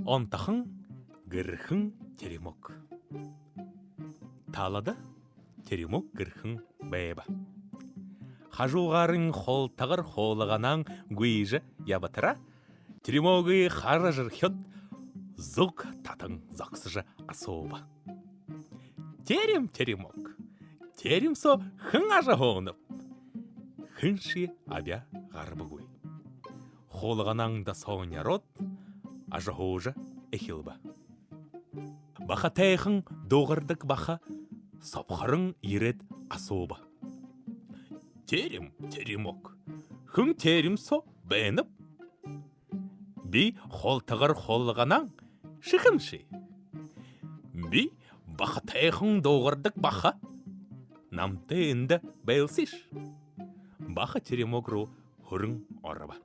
Онтахын гырхын теремок. Талада теремок гырхын бәйба. Хажуғарын холтағыр холығанан гүйжі ябатыра, теремоғы хара жырхет зук татын зақсыжы асуба. Теремок, теремсо хын ажа хоғынып, хынши абя ғарбығуй. Холығанан да соғыня рот, ажа хоғыжы эхилба. Баха тәйхын доғырдық баха, сапқарын ерет асуба. Теремок, хын теремсо бәйініп, би холтағыр холығанан шықынши. Би баха тәйхын доғырдық баха, намты енді бәйлсиш. Баха теремокру хұрын орыба.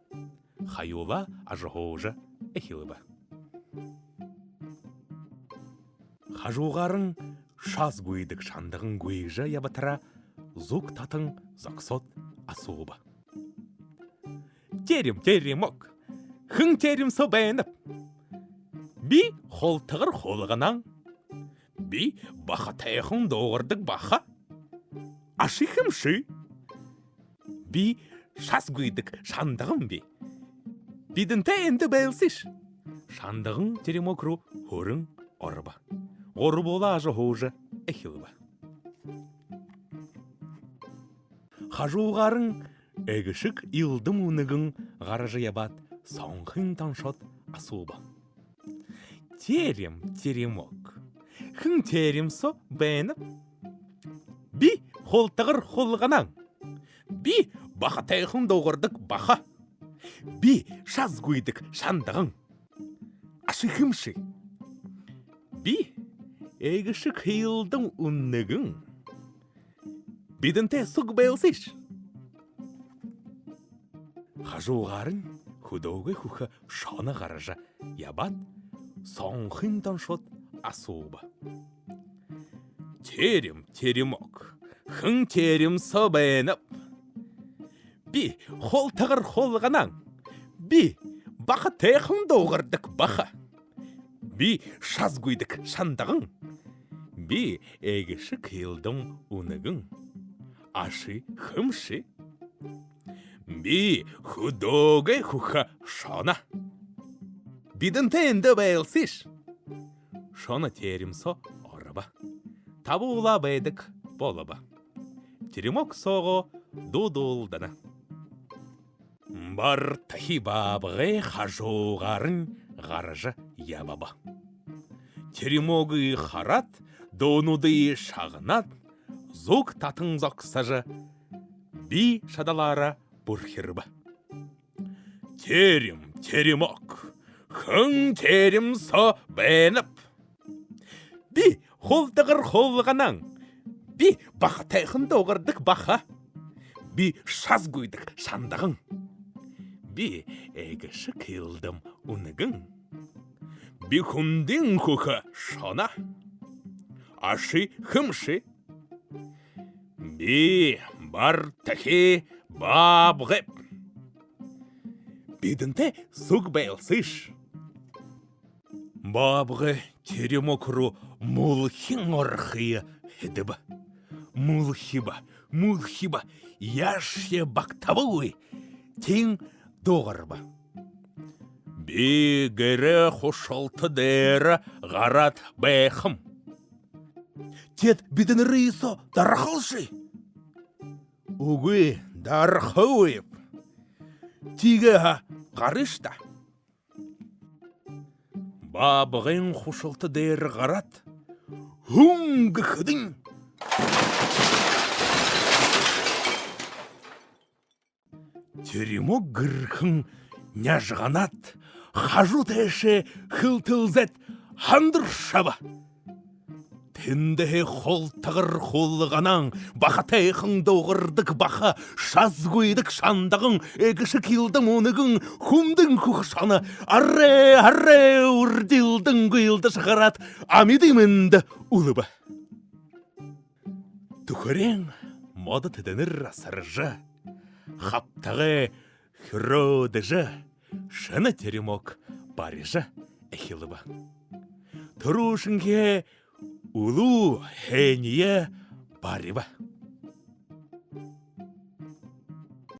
Хайула ажығужы эхилба. Хажуғарын шаз гүйдік шандығын гүйжі ябатыра, зук татын зақсот асуба. Теремок, хын теремсо бәйініп, би холтығыр холығанан, би баха тәйхын доғырдық баха, ашихымши. Би шаз гүйдік шандығын би. Бидін тәйінді бәйлсиш. Шандығын теремокру хұрын орыба. Оры бола ажы хоғжы эхилба. Хажуғарын әгішік илдім ұнығын ғаражы ябат соңғын таншот асуба. Теремок, хын теремсо бәйініп, би холтығыр холғанан, би баха тәйхын доғырдық баха, би шаз гүйдік шандығын, ашықымши. Би әгішік илдім ұнығын, бидінте сұқ бәйлсиш. Хажуғарын худоғы хұқы шаны ғаража ябат соңғын таншот асуба. Теремок, хын теремсо бәйініп, би холтағыр холғанан, би баха тәйхын доғырдық баха, би шаз гүйдік шандығын, би әгіші килдің ұнығын, ашы хымши. Би худоғы хұқа шона. Бидін тәйінді бәйлсиш. Шона теремсо орыба. Табы ула бәйдік болыба. Теремок соғы дудулдана. Бар тахи бабығы хажуғарын ғаражы ябаба. Теремоғы харат, донуды шағынат, зук татын зақсажы, би шадалара бұрхирба. Теремок, хын теремсо бәйініп, би холтығыр холғанан, би баха тәйхын доғырдық баха, би шаз гүйдік шандығын, би әгіші килдім ұнығын, би хүнден хұқы шона, ашы хымши. Би бар тахи бабғып. Бидінте сұқ бәйлсиш. Бабғы теремокру мулхин орхия хедіба. Мулхиба, яше бақтабуй, тен доғырба. Би гәрі хұшалты дәрі ғарат бәйхім. Тет бидін рейсо дарқылши. Угы дарқауып. Тиге қарышта. Бабығын хұшылты дәр ғарат. Хүнгі қыдың. Теремок гырхын няжғанат. Хажу тәші хылтылзет хандыр шаба. Тендеhe холтағыр холығанан, баха тәйхын доғырдық баха, шаз гүйдік шандағын, әгіші килдің онығын, хүмдің құқшаны, арре үрділдің гүйлді шығарат, амидимінді ұлыба. Түкірен мода теденір асыржы, хаптағы хүродыжы, шыны теремок барыжа эхилыба. Тұрушынге улу хение барыба.